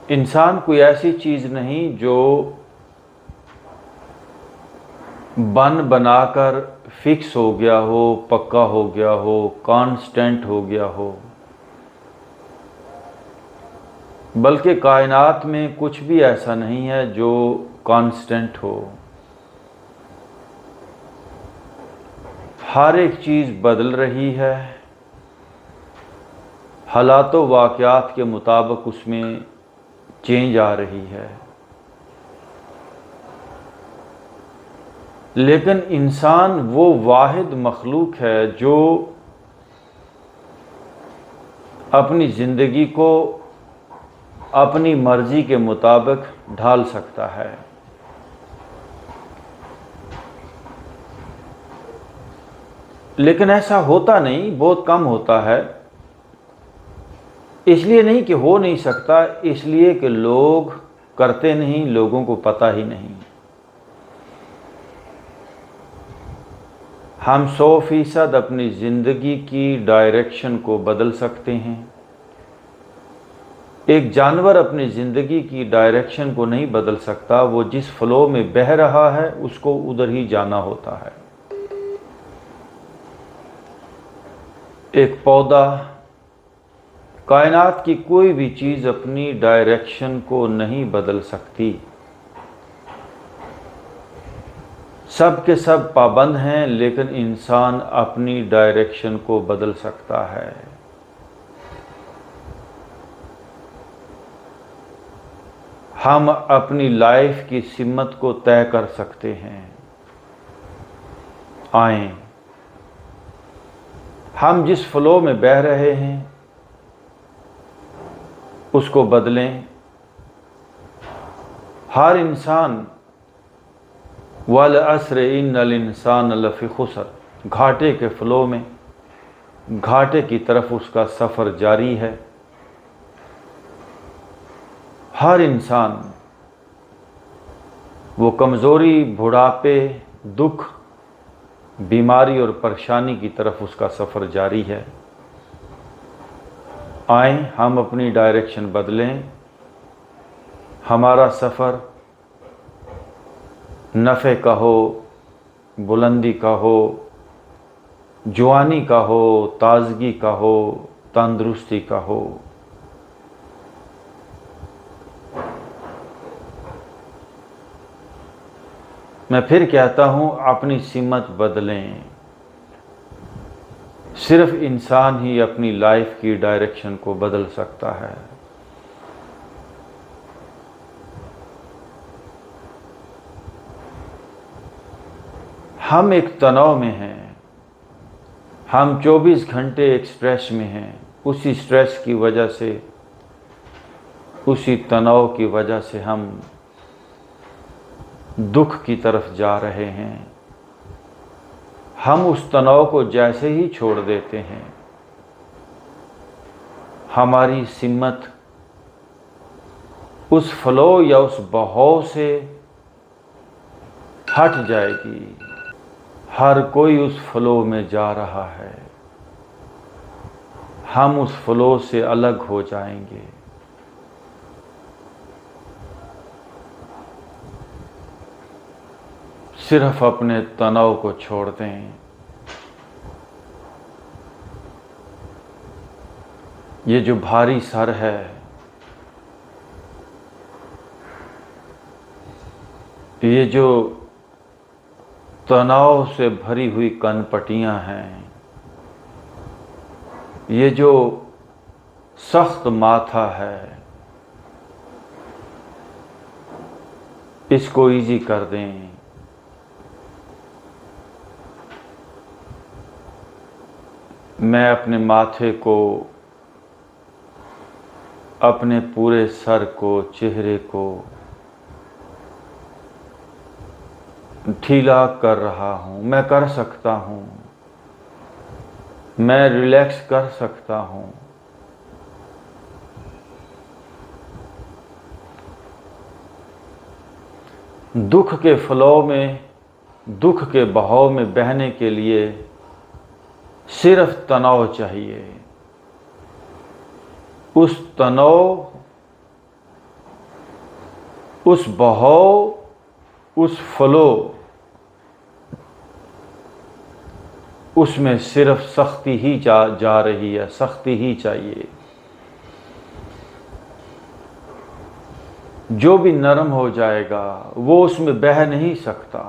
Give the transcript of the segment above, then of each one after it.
इंसान कोई ऐसी चीज़ नहीं जो बन बनाकर फिक्स हो गया हो, पक्का हो गया हो, कांस्टेंट हो गया हो, बल्कि कायनात में कुछ भी ऐसा नहीं है जो कांस्टेंट हो। हर एक चीज़ बदल रही है, हालात व वाक़यात के मुताबिक उसमें चेंज आ रही है। लेकिन इंसान वो वाहिद मखलूक है जो अपनी ज़िंदगी को अपनी मर्ज़ी के मुताबिक ढाल सकता है। लेकिन ऐसा होता नहीं, बहुत कम होता है। इसलिए नहीं कि हो नहीं सकता, इसलिए कि लोग करते नहीं, लोगों को पता ही नहीं। हम 100% अपनी ज़िंदगी की डायरेक्शन को बदल सकते हैं। एक जानवर अपनी ज़िंदगी की डायरेक्शन को नहीं बदल सकता, वो जिस फ्लो में बह रहा है उसको उधर ही जाना होता है। एक पौधा, कायनात की कोई भी चीज़ अपनी डायरेक्शन को नहीं बदल सकती। सब के सब पाबंद हैं, लेकिन इंसान अपनी डायरेक्शन को बदल सकता है। हम अपनी लाइफ की सिमत को तय कर सकते हैं। आएं, हम जिस फ्लो में बह रहे हैं उसको बदलें। हर इंसान वल अस्र इन्नल इंसान लफ़ी खुसर, घाटे के फ्लो में, घाटे की तरफ उसका सफ़र जारी है। हर इंसान वो कमज़ोरी, बुढ़ापे, दुख, बीमारी और परेशानी की तरफ उसका सफ़र जारी है। आएं, हम अपनी डायरेक्शन बदलें। हमारा सफ़र नफ़े का हो, बुलंदी का हो, जवानी का हो, ताज़गी का हो, तंदुरुस्ती का हो। मैं फिर कहता हूँ, अपनी सिमत बदलें। सिर्फ इंसान ही अपनी लाइफ की डायरेक्शन को बदल सकता है। हम एक तनाव में हैं, हम 24 घंटे एक स्ट्रेस में हैं। उसी स्ट्रेस की वजह से, उसी तनाव की वजह से हम दुख की तरफ जा रहे हैं। हम उस तनाव को जैसे ही छोड़ देते हैं, हमारी सिमत उस फ्लो या उस बहाव से हट जाएगी। हर कोई उस फ्लो में जा रहा है, हम उस फ्लो से अलग हो जाएंगे। सिर्फ अपने तनाव को छोड़ दें। ये जो भारी सर है, ये जो तनाव से भरी हुई कनपटियां हैं, ये जो सख्त माथा है, इसको इजी कर दें। मैं अपने माथे को, अपने पूरे सर को, चेहरे को ढीला कर रहा हूँ। मैं कर सकता हूँ, मैं रिलैक्स कर सकता हूँ। दुख के फ्लो में, दुख के बहाव में बहने के लिए सिर्फ तनाव चाहिए। उस तनाव उस बहाव, उस फ्लो, उसमें सिर्फ सख्ती ही जा रही है, सख्ती ही चाहिए। जो भी नरम हो जाएगा वो उसमें बह नहीं सकता।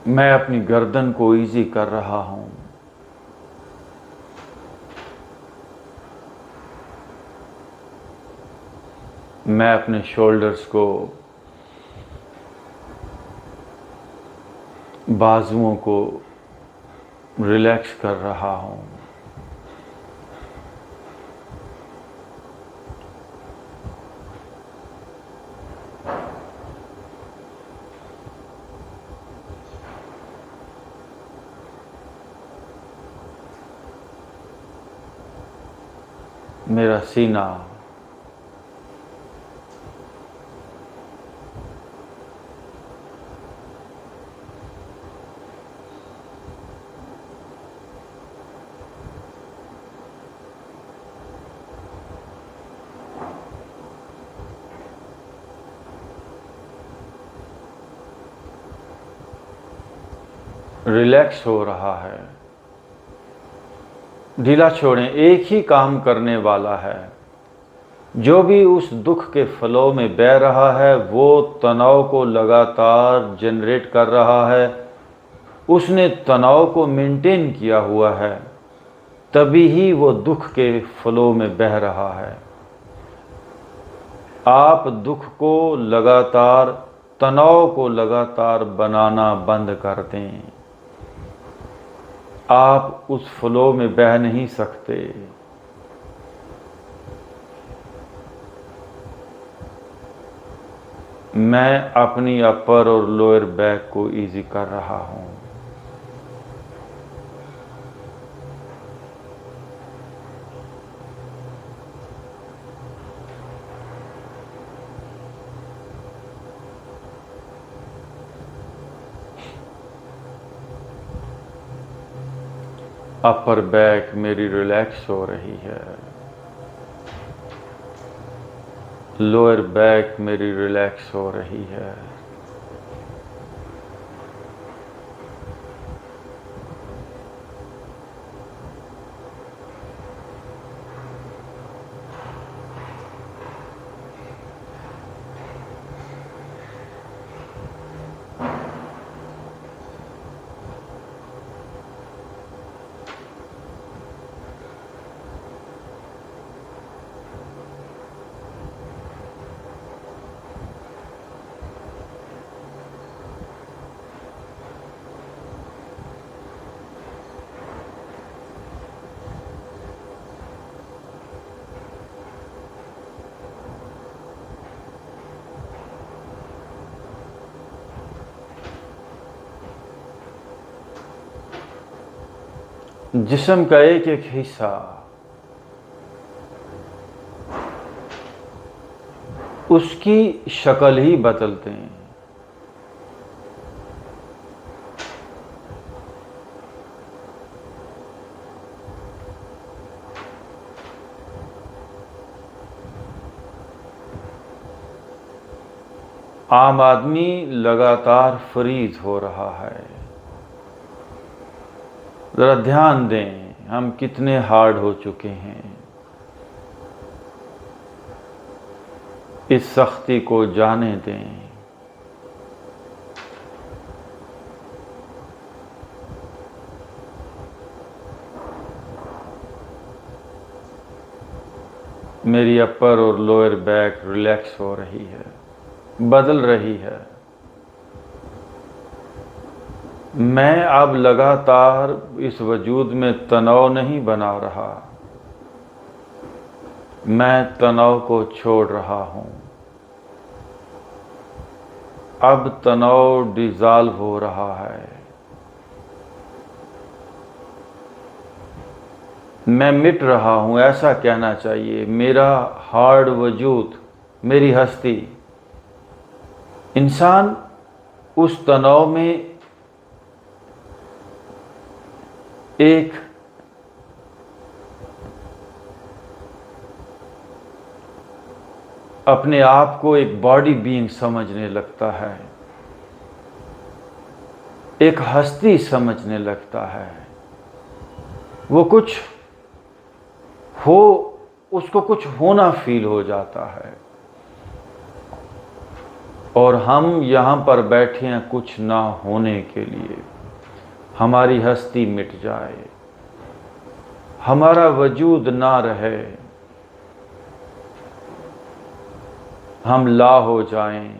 मैं अपनी गर्दन को इजी कर रहा हूं, मैं अपने शोल्डर्स को, बाजुओं को रिलैक्स कर रहा हूं। मेरा सीना रिलैक्स हो रहा है। ढीला छोड़ें, एक ही काम करने वाला है। जो भी उस दुख के फ्लो में बह रहा है वो तनाव को लगातार जनरेट कर रहा है, उसने तनाव को मेंटेन किया हुआ है, तभी ही वो दुख के फ्लो में बह रहा है। आप दुख को लगातार, तनाव को लगातार बनाना बंद कर दें, आप उस फ्लो में बह नहीं सकते। मैं अपनी अपर और लोअर बैक को इजी कर रहा हूं। अपर बैक मेरी रिलैक्स हो रही है, लोअर बैक मेरी रिलैक्स हो रही है। जिस्म का एक एक हिस्सा उसकी शक्ल ही बदलते हैं। आम आदमी लगातार फ्रीज हो रहा है। जरा ध्यान दें, हम कितने हार्ड हो चुके हैं। इस सख्ती को जाने दें। मेरी अपर और लोअर बैक रिलैक्स हो रही है, बदल रही है। मैं अब लगातार इस वजूद में तनाव नहीं बना रहा, मैं तनाव को छोड़ रहा हूं। अब तनाव डिसॉल्व हो रहा है। मैं मिट रहा हूं, ऐसा कहना चाहिए। मेरा हार्ड वजूद, मेरी हस्ती, इंसान उस तनाव में एक अपने आप को एक बॉडी बीइंग समझने लगता है, एक हस्ती समझने लगता है। वो कुछ हो, उसको कुछ होना फील हो जाता है। और हम यहाँ पर बैठे हैं कुछ ना होने के लिए। हमारी हस्ती मिट जाए, हमारा वजूद ना रहे, हम ला हो जाएं,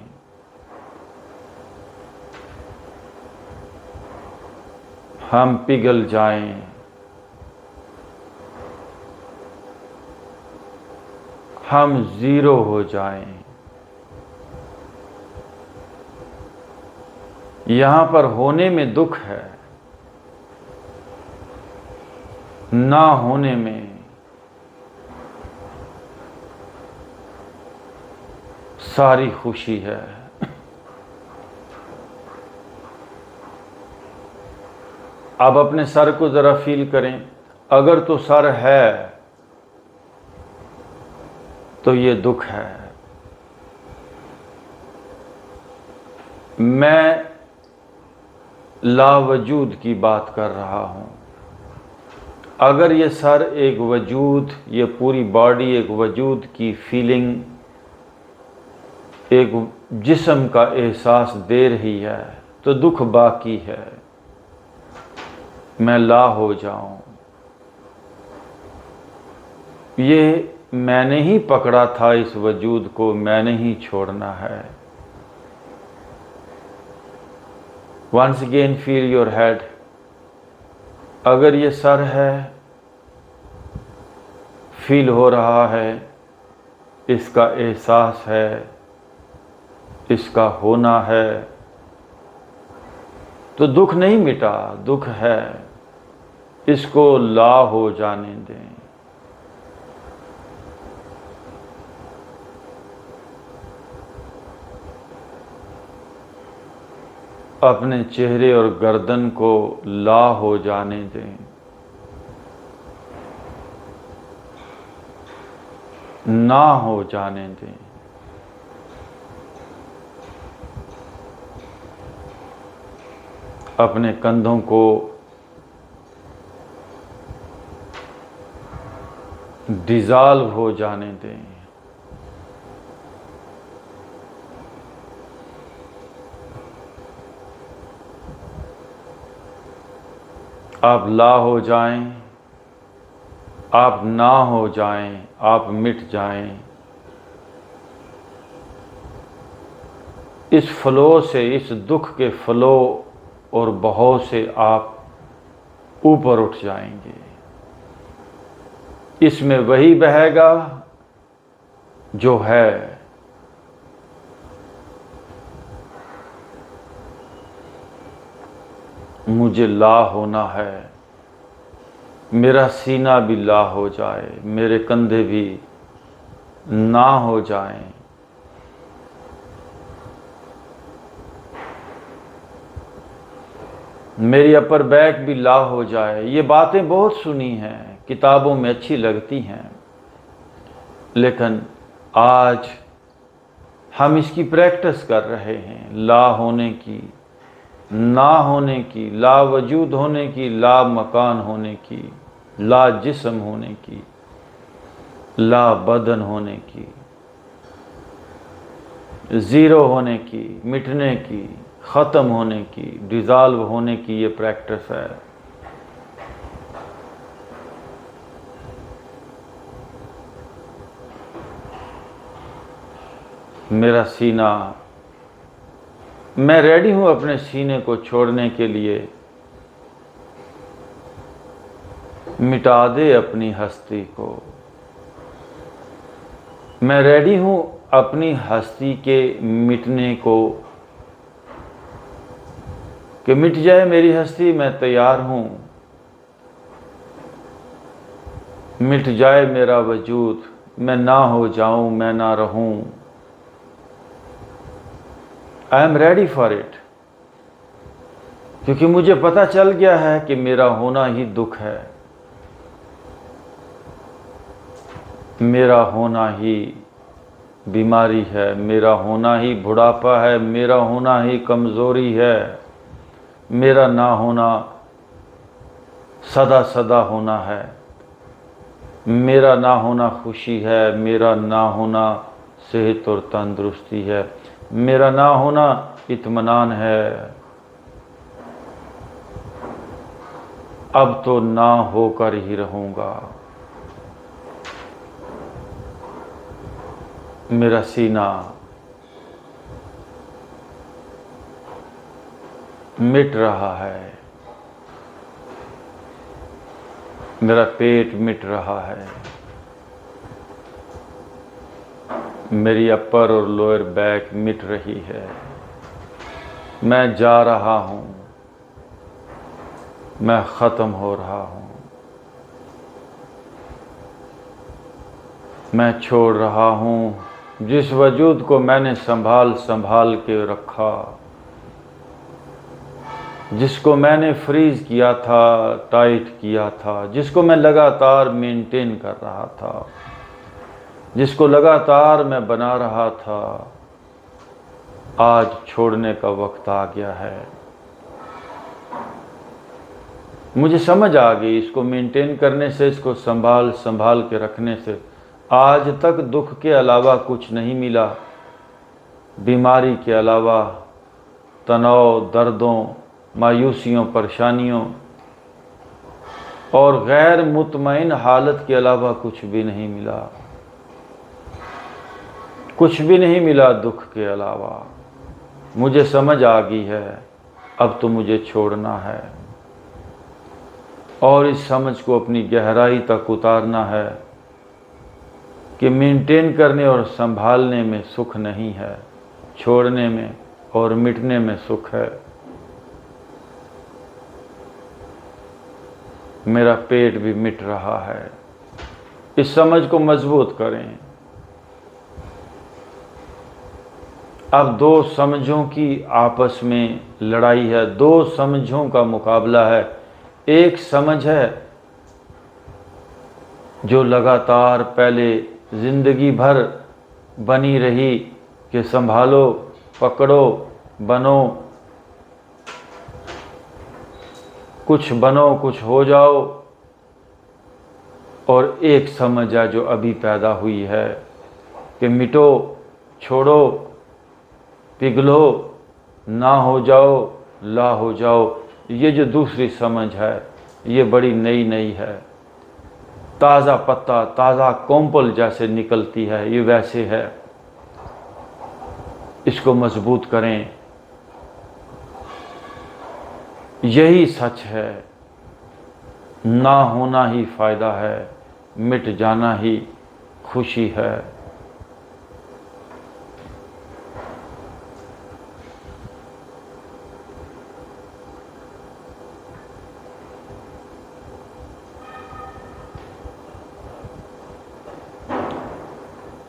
हम पिघल जाएं, हम जीरो हो जाएं। यहां पर होने में दुख है, ना होने में सारी खुशी है। अब अपने सर को जरा फील करें। अगर तो सर है तो ये दुख है। मैं लावजूद की बात कर रहा हूं। अगर ये सर एक वजूद, ये पूरी बॉडी एक वजूद की फीलिंग, एक जिस्म का एहसास दे रही है, तो दुख बाकी है। मैं ला हो जाऊं, ये मैंने ही पकड़ा था, इस वजूद को मैंने ही छोड़ना है। Once again feel your head. अगर ये सर है, फील हो रहा है, इसका एहसास है, इसका होना है, तो दुख नहीं मिटा, दुख है। इसको ला हो जाने दें। अपने चेहरे और गर्दन को ला हो जाने दें। ना हो जाने दें। अपने कंधों को डिज़ॉल्व हो जाने दें। आप ला हो जाएं, आप ना हो जाएं, आप मिट जाएं। इस फ्लो से, इस दुख के फ्लो और बहाव से आप ऊपर उठ जाएंगे। इसमें वही बहेगा जो है। मुझे ला होना है। मेरा सीना भी ला हो जाए, मेरे कंधे भी ना हो जाएं। मेरी अपर बैक भी ला हो जाए। ये बातें बहुत सुनी हैं, किताबों में अच्छी लगती हैं, लेकिन आज हम इसकी प्रैक्टिस कर रहे हैं। ला होने की, ना होने की, ला वजूद होने की, ला मकान होने की, ला जिस्म होने की, ला बदन होने की, ज़ीरो होने की, मिटने की, ख़त्म होने की, डिज़ॉल्व होने की ये प्रैक्टिस है। मेरा सीना, मैं रेडी हूँ अपने सीने को छोड़ने के लिए। मिटा दे अपनी हस्ती को। मैं रेडी हूँ अपनी हस्ती के मिटने को, कि मिट जाए मेरी हस्ती, मैं तैयार हूँ। मिट जाए मेरा वजूद, मैं ना हो जाऊं, मैं ना रहूं। I am ready for it. क्योंकि मुझे पता चल गया है कि मेरा होना ही दुख है, मेरा होना ही बीमारी है, मेरा होना ही बुढ़ापा है, मेरा होना ही कमज़ोरी है, मेरा ना होना सदा सदा होना है, मेरा ना होना खुशी है, मेरा ना होना सेहत और तंदुरुस्ती है, मेरा ना होना इत्मीनान है। अब तो ना होकर ही रहूँगा। मेरा सीना मिट रहा है, मेरा पेट मिट रहा है, मेरी अपर और लोअर बैक मिट रही है। मैं जा रहा हूँ, मैं ख़त्म हो रहा हूँ, मैं छोड़ रहा हूँ जिस वजूद को मैंने संभाल संभाल के रखा, जिसको मैंने फ्रीज किया था, टाइट किया था, जिसको मैं लगातार मेंटेन कर रहा था, जिसको लगातार मैं बना रहा था। आज छोड़ने का वक्त आ गया है। मुझे समझ आ गई, इसको मेंटेन करने से, इसको संभाल संभाल के रखने से आज तक दुख के अलावा कुछ नहीं मिला, बीमारी के अलावा, तनाव, दर्दों, मायूसियों, परेशानियों और गैर मुतमईन हालत के अलावा कुछ भी नहीं मिला, कुछ भी नहीं मिला दुख के अलावा। मुझे समझ आ गई है, अब तो मुझे छोड़ना है और इस समझ को अपनी गहराई तक उतारना है कि मेंटेन करने और संभालने में सुख नहीं है, छोड़ने में और मिटने में सुख है। मेरा पेट भी मिट रहा है। इस समझ को मजबूत करें। अब दो समझों की आपस में लड़ाई है, दो समझों का मुकाबला है। एक समझ है जो लगातार पहले जिंदगी भर बनी रही कि संभालो, पकड़ो, बनो, कुछ बनो, कुछ हो जाओ। और एक समझ है जो अभी पैदा हुई है कि मिटो, छोड़ो, पिघलो, ना हो जाओ, ला हो जाओ। ये जो दूसरी समझ है ये बड़ी नई नई है। ताज़ा पत्ता, ताज़ा कोंपल जैसे निकलती है, ये वैसे है। इसको मजबूत करें। यही सच है, ना होना ही फ़ायदा है, मिट जाना ही खुशी है।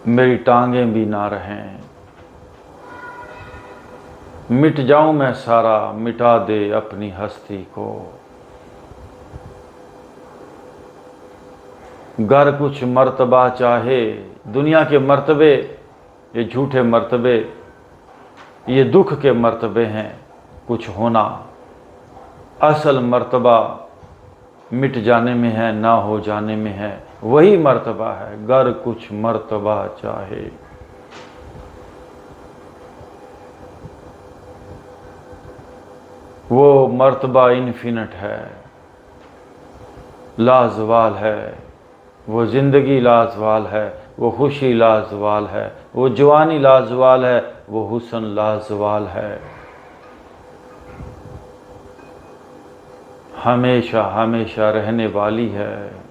मेरी टांगें भी ना रहें, मिट जाऊं मैं सारा, मिटा दे अपनी हस्ती को। गर कुछ मर्तबा चाहे, दुनिया के मर्तबे, ये झूठे मर्तबे, ये दुख के मर्तबे हैं। कुछ होना, असल मर्तबा मिट जाने में है, ना हो जाने में है। वही मर्तबा है, गर कुछ मर्तबा चाहे। वो मर्तबा इन्फिनिट है, लाजवाल है। वो ज़िंदगी लाजवाल है, वो खुशी लाजवाल है, वो जवानी लाजवाल है, वो हुस्न लाजवाल है। हमेशा हमेशा रहने वाली है।